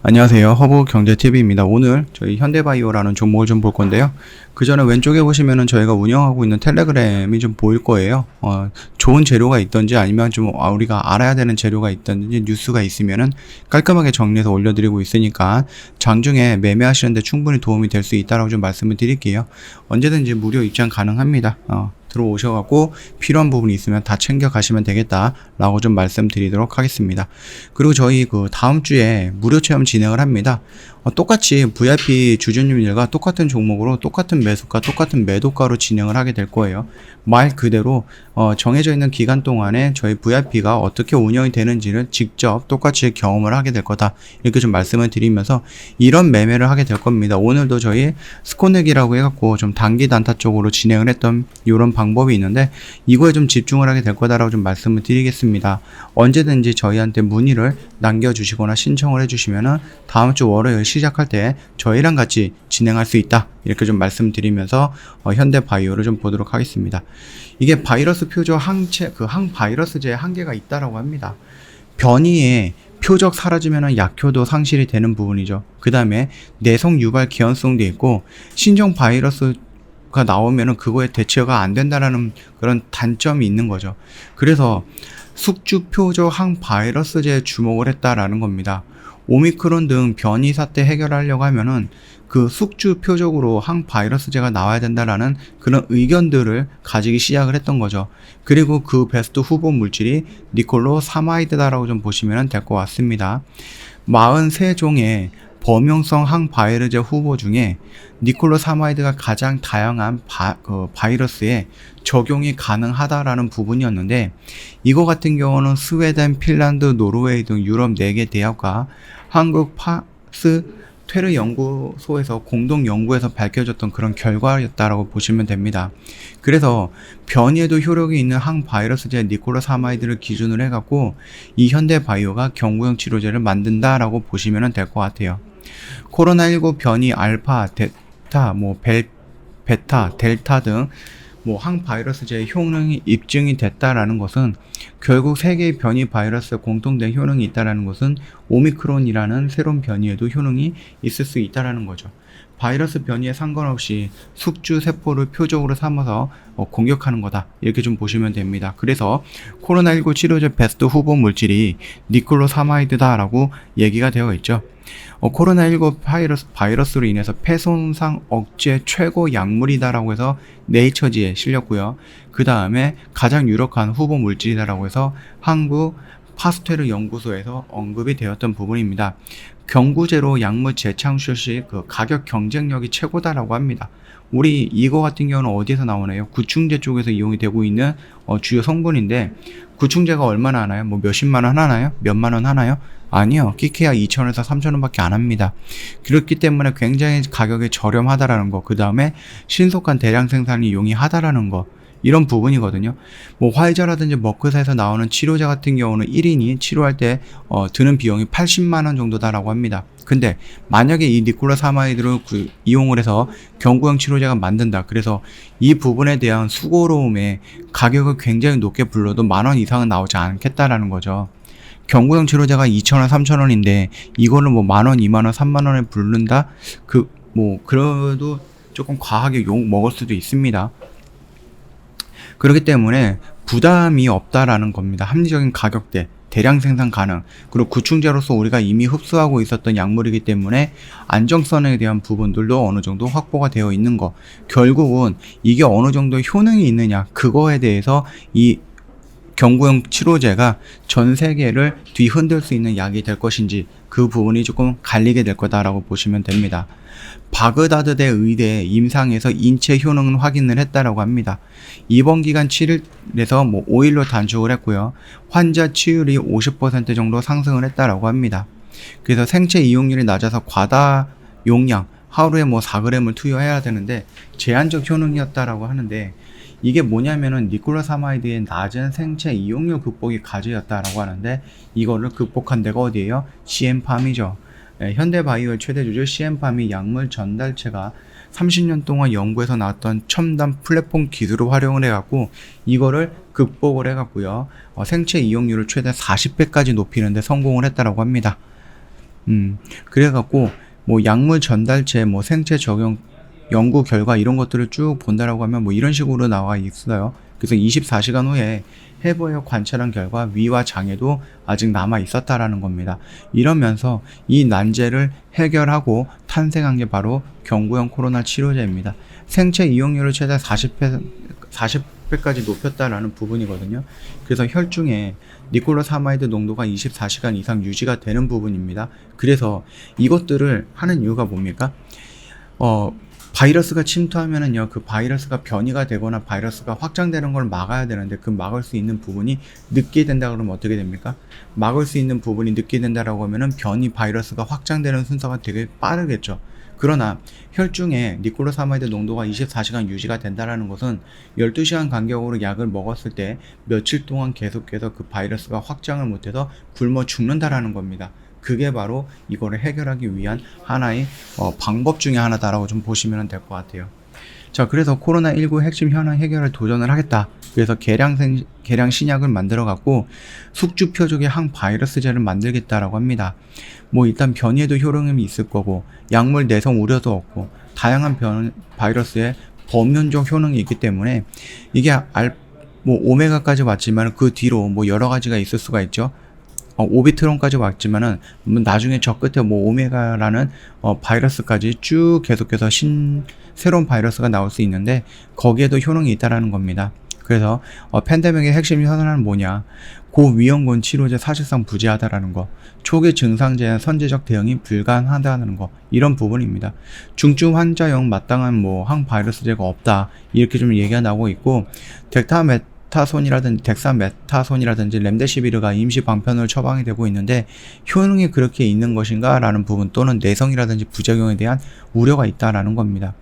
안녕하세요. 허브경제TV입니다. 오늘 저희 현대바이오라는 종목을 좀 볼 건데요. 그 전에 왼쪽에 보시면은 저희가 운영하고 있는 텔레그램이 좀 보일 거예요. 좋은 재료가 있던지 아니면 좀 우리가 알아야 되는 재료가 있던지 뉴스가 있으면은 깔끔하게 정리해서 올려드리고 있으니까 장중에 매매하시는데 충분히 도움이 될 수 있다라고 좀 말씀을 드릴게요. 언제든지 무료 입장 가능합니다. 들어오셔갖고 필요한 부분이 있으면 다 챙겨 가시면 되겠다라고 좀 말씀드리도록 하겠습니다. 그리고 저희 그 다음 주에 무료 체험 진행을 합니다. 똑같이 VIP 주주님들과 똑같은 종목으로 똑같은 매수가 똑같은 매도가로 진행을 하게 될 거예요. 말 그대로 정해져 있는 기간 동안에 저희 VIP가 어떻게 운영이 되는지를 직접 똑같이 경험을 하게 될 거다, 이렇게 좀 말씀을 드리면서 이런 매매를 하게 될 겁니다. 오늘도 저희 스코넥이라고 해갖고 좀 단기 단타 쪽으로 진행을 했던 이런 방법이 있는데 이거에 좀 집중을 하게 될 거다라고 좀 말씀을 드리겠습니다. 언제든지 저희한테 문의를 남겨주시거나 신청을 해주시면은 다음 주 월요일 시작할 때 저희랑 같이 진행할 수 있다, 이렇게 좀 말씀드리면서 현대바이오를 좀 보도록 하겠습니다. 이게 바이러스 표적 항체, 항바이러스제에 한계가 있다라고 합니다. 변이에 표적 사라지면 약효도 상실이 되는 부분이죠. 그 다음에 내성 유발 기현성도 있고 신종 바이러스가 나오면은 그거에 대처가 안 된다라는 그런 단점이 있는 거죠. 그래서 숙주 표적 항바이러스제에 주목을 했다라는 겁니다. 오미크론 등 변이 사태 해결하려고 하면은 그 숙주 표적으로 항바이러스제가 나와야 된다라는 그런 의견들을 가지기 시작을 했던 거죠. 그리고 그 베스트 후보 물질이 니콜로사마이드다라고 좀 보시면 될 것 같습니다. 43종의 범용성 항바이러제 후보 중에 니콜로사마이드가 가장 다양한 바이러스에 적용이 가능하다라는 부분이었는데, 이거 같은 경우는 스웨덴, 핀란드, 노르웨이 등 유럽 4개 대학과 한국 파스 퇴르 연구소에서 공동 연구에서 밝혀졌던 그런 결과였다라고 보시면 됩니다. 그래서 변이에도 효력이 있는 항바이러스제 니콜로사마이드를 기준으로 해갖고 이 현대바이오가 경구용 치료제를 만든다라고 보시면 될 것 같아요. 코로나19 변이 알파, 베타, 베타, 델타 등 항바이러스제의 효능이 입증이 됐다라는 것은, 결국 세 개의 변이 바이러스에 공통된 효능이 있다라는 것은 오미크론이라는 새로운 변이에도 효능이 있을 수 있다라는 거죠. 바이러스 변이에 상관없이 숙주 세포를 표적으로 삼아서 공격하는 거다, 이렇게 좀 보시면 됩니다. 그래서 코로나19 치료제 베스트 후보 물질이 니콜로사마이드다라고 얘기가 되어 있죠. 코로나19 바이러스로 인해서 폐손상 억제 최고 약물이다라고 해서 네이처지에 실렸고요. 그 다음에 가장 유력한 후보 물질이다라고 해서 한국 파스테르 연구소에서 언급이 되었던 부분입니다. 경구제로 약물 재창출 시 그 가격 경쟁력이 최고다라고 합니다. 우리 이거 같은 경우는 어디에서 나오나요? 구충제 쪽에서 이용이 되고 있는 주요 성분인데, 구충제가 얼마나 하나요? 몇십만 원 하나요? 몇만 원 하나요? 아니요. 끼케야 2,000원에서 3,000원 밖에 안 합니다. 그렇기 때문에 굉장히 가격이 저렴하다라는 거, 그 다음에 신속한 대량 생산이 용이하다라는 거, 이런 부분이거든요. 화이자라든지 머크사에서 나오는 치료제 같은 경우는 1인이 치료할 때 드는 비용이 80만 원 정도다라고 합니다. 근데 만약에 이 니콜로사마이드를 이용을 해서 경구용 치료제가 만든다, 그래서 이 부분에 대한 수고로움에 가격을 굉장히 높게 불러도 10,000원 이상은 나오지 않겠다라는 거죠. 경구용 치료제가 2,000원, 3,000원인데 이거를 10,000원, 20,000원, 30,000원에 부른다? 그래도 조금 과하게 욕 먹을 수도 있습니다. 그렇기 때문에 부담이 없다라는 겁니다. 합리적인 가격대, 대량 생산 가능, 그리고 구충제로서 우리가 이미 흡수하고 있었던 약물이기 때문에 안정성에 대한 부분들도 어느 정도 확보가 되어 있는 거, 결국은 이게 어느 정도 효능이 있느냐, 그거에 대해서 이 경구용 치료제가 전 세계를 뒤흔들 수 있는 약이 될 것인지 그 부분이 조금 갈리게 될 거다라고 보시면 됩니다. 바그다드대 의대 임상에서 인체 효능은 확인을 했다라고 합니다. 입원 기간 7일에서 5일로 단축을 했고요. 환자 치율이 50% 정도 상승을 했다라고 합니다. 그래서 생체 이용률이 낮아서 과다 용량, 하루에 4g을 투여해야 되는데 제한적 효능이었다라고 하는데, 이게 뭐냐면은 니콜로사마이드의 낮은 생체 이용률 극복이 과제였다라고 하는데, 이거를 극복한 데가 어디예요? 시엠팜이죠. 현대바이오의 최대 주주 시엠팜이 약물 전달체가 30년 동안 연구에서 나왔던 첨단 플랫폼 기술을 활용을 해갖고 이거를 극복을 해갖고요, 생체 이용률을 최대 40배까지 높이는데 성공을 했다라고 합니다. 그래갖고 뭐 약물 전달체, 뭐 생체 적용 연구 결과 이런 것들을 쭉 본다라고 하면 뭐 이런 식으로 나와 있어요. 그래서 24시간 후에 해부해 관찰한 결과 위와 장애도 아직 남아 있었다라는 겁니다. 이러면서 이 난제를 해결하고 탄생한 게 바로 경구용 코로나 치료제입니다. 생체 이용률을 최대 40배까지 높였다라는 부분이거든요. 그래서 혈중에 니콜로사마이드 농도가 24시간 이상 유지가 되는 부분입니다. 그래서 이것들을 하는 이유가 뭡니까? 바이러스가 침투하면은요, 그 바이러스가 변이가 되거나 바이러스가 확장되는 걸 막아야 되는데, 그 막을 수 있는 부분이 늦게 된다 그러면 어떻게 됩니까? 막을 수 있는 부분이 늦게 된다라고 하면은 변이 바이러스가 확장되는 순서가 되게 빠르겠죠. 그러나 혈중에 니콜로사마이드 농도가 24시간 유지가 된다라는 것은 12시간 간격으로 약을 먹었을 때 며칠 동안 계속해서 그 바이러스가 확장을 못해서 굶어 죽는다라는 겁니다. 그게 바로 이거를 해결하기 위한 하나의 방법 중에 하나다라고 좀 보시면 될 것 같아요. 자, 그래서 코로나19 핵심 현황 해결을 도전을 하겠다. 그래서 계량 신약을 만들어 갖고 숙주 표적의 항바이러스제를 만들겠다라고 합니다. 뭐 일단 변이에도 효능이 있을 거고 약물 내성 우려도 없고 다양한 바이러스의 범연적 효능이 있기 때문에 이게 뭐 오메가까지 왔지만 그 뒤로 뭐 여러 가지가 있을 수가 있죠. 오비트론까지 왔지만은 나중에 저 끝에 뭐 오메가라는 바이러스까지 쭉 계속해서 새로운 바이러스가 나올 수 있는데 거기에도 효능이 있다라는 겁니다. 그래서 팬데믹의 핵심 현안은 뭐냐? 고위험군 치료제 사실상 부재하다라는 거, 초기 증상제한 선제적 대응이 불가능하다는 거, 이런 부분입니다. 중증 환자용 마땅한 뭐 항바이러스제가 없다, 이렇게 좀 얘기가 나오고 있고, 덱사메타손이라든지 렘데시비르가 임시 방편으로 처방이 되고 있는데 효능이 그렇게 있는 것인가 라는 부분 또는 내성이라든지 부작용에 대한 우려가 있다라는 겁니다.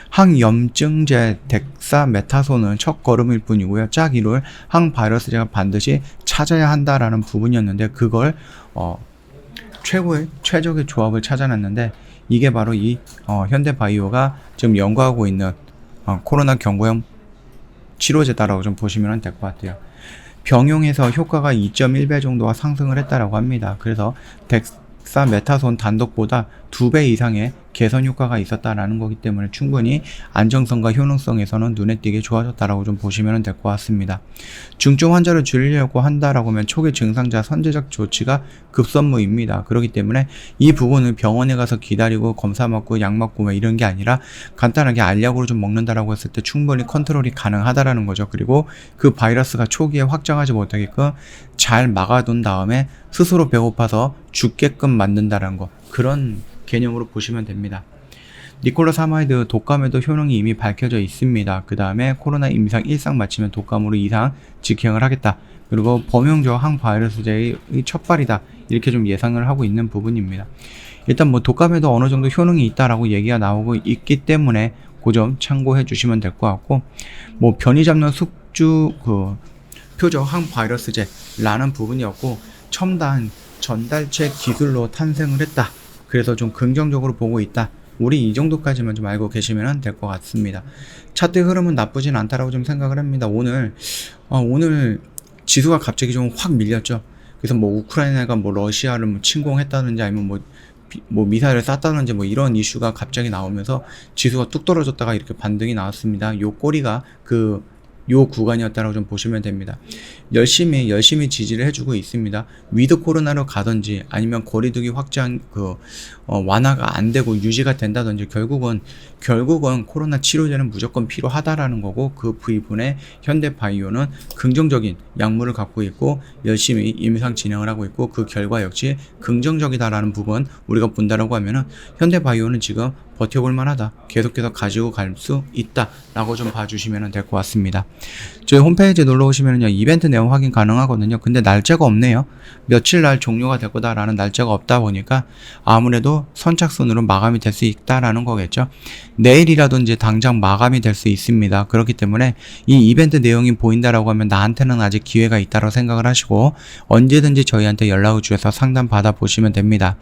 항염증제 덱사메타손은 첫 걸음일 뿐이고요. 짝 이룰 항바이러스제가 반드시 찾아야 한다라는 부분이었는데 그걸 최적의 조합을 찾아냈는데 이게 바로 이 현대바이오가 지금 연구하고 있는 코로나 경구용 치료제다라고 좀 보시면 될 것 같아요. 병용에서 효과가 2.1배 정도가 상승을 했다라고 합니다. 그래서 덱사메타손 단독보다 2배 이상의 개선 효과가 있었다라는 거기 때문에 충분히 안정성과 효능성에서는 눈에 띄게 좋아졌다라고 좀 보시면 될 것 같습니다. 중증 환자를 줄이려고 한다라고 하면 초기 증상자 선제적 조치가 급선무입니다. 그렇기 때문에 이 부분을 병원에 가서 기다리고 검사 받고 약 맞고 뭐 이런 게 아니라 간단하게 알약으로 좀 먹는다라고 했을 때 충분히 컨트롤이 가능하다라는 거죠. 그리고 그 바이러스가 초기에 확장하지 못하게끔 잘 막아둔 다음에 스스로 배고파서 죽게끔 만든다는 거, 그런 개념으로 보시면 됩니다. 니콜로사마이드 독감에도 효능이 이미 밝혀져 있습니다. 그 다음에 코로나 임상 1상 마치면 독감으로 2상 직행을 하겠다. 그리고 범용적 항바이러스제의 첫발이다. 이렇게 좀 예상을 하고 있는 부분입니다. 일단 뭐 독감에도 어느 정도 효능이 있다라고 얘기가 나오고 있기 때문에 그 점 참고해 주시면 될 것 같고, 뭐 변이 잡는 숙주 표적 항바이러스제라는 부분이었고 첨단 전달체 기술로 탄생을 했다. 그래서 좀 긍정적으로 보고 있다. 우리 이 정도까지만 좀 알고 계시면 될 것 같습니다. 차트 흐름은 나쁘진 않다라고 좀 생각을 합니다. 오늘 지수가 갑자기 좀 확 밀렸죠. 그래서 뭐 우크라이나가 뭐 러시아를 뭐 침공했다든지 아니면 뭐 미사일을 쐈다든지 뭐 이런 이슈가 갑자기 나오면서 지수가 뚝 떨어졌다가 이렇게 반등이 나왔습니다. 요 꼬리가 요 구간이었다라고 좀 보시면 됩니다. 열심히 지지를 해주고 있습니다. 위드 코로나로 가든지 아니면 거리두기 확장 완화가 안 되고 유지가 된다든지 결국은 코로나 치료제는 무조건 필요하다라는 거고, 그 부분에 현대바이오는 긍정적인 약물을 갖고 있고 열심히 임상 진행을 하고 있고 그 결과 역시 긍정적이다라는 부분 우리가 본다라고 하면은 현대바이오는 지금 버텨볼 만하다, 계속해서 가지고 갈 수 있다 라고 좀 봐주시면 될 것 같습니다. 저희 홈페이지 놀러 오시면요 이벤트 내용 확인 가능하거든요. 근데 날짜가 없네요. 며칠 날 종료가 될 거다라는 날짜가 없다 보니까 아무래도 선착순으로 마감이 될 수 있다라는 거겠죠. 내일이라든지 당장 마감이 될 수 있습니다. 그렇기 때문에 이 이벤트 내용이 보인다라고 하면 나한테는 아직 기회가 있다고 생각을 하시고 언제든지 저희한테 연락을 주셔서 상담 받아보시면 됩니다.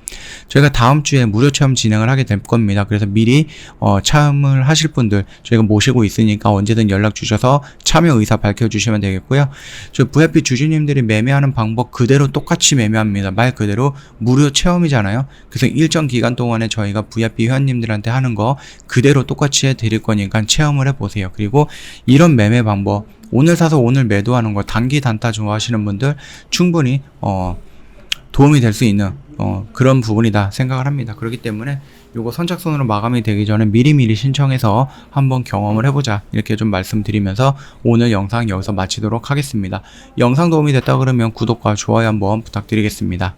저희가 다음 주에 무료 체험 진행을 하게 될 겁니다. 그래서 그래서 미리 참여를 하실 분들 저희가 모시고 있으니까 언제든 연락 주셔서 참여 의사 밝혀주시면 되겠고요. 저 VIP 주주님들이 매매하는 방법 그대로 똑같이 매매합니다. 말 그대로 무료 체험이잖아요. 그래서 일정 기간 동안에 저희가 VIP 회원님들한테 하는 거 그대로 똑같이 해드릴 거니까 체험을 해보세요. 그리고 이런 매매 방법 오늘 사서 오늘 매도하는 거 단기 단타 좋아하시는 분들 충분히 도움이 될 수 있는 그런 부분이다 생각을 합니다. 그렇기 때문에 요거 선착순으로 마감이 되기 전에 미리미리 신청해서 한번 경험을 해보자 이렇게 좀 말씀드리면서 오늘 영상 여기서 마치도록 하겠습니다. 영상 도움이 됐다 그러면 구독과 좋아요 한번 부탁드리겠습니다.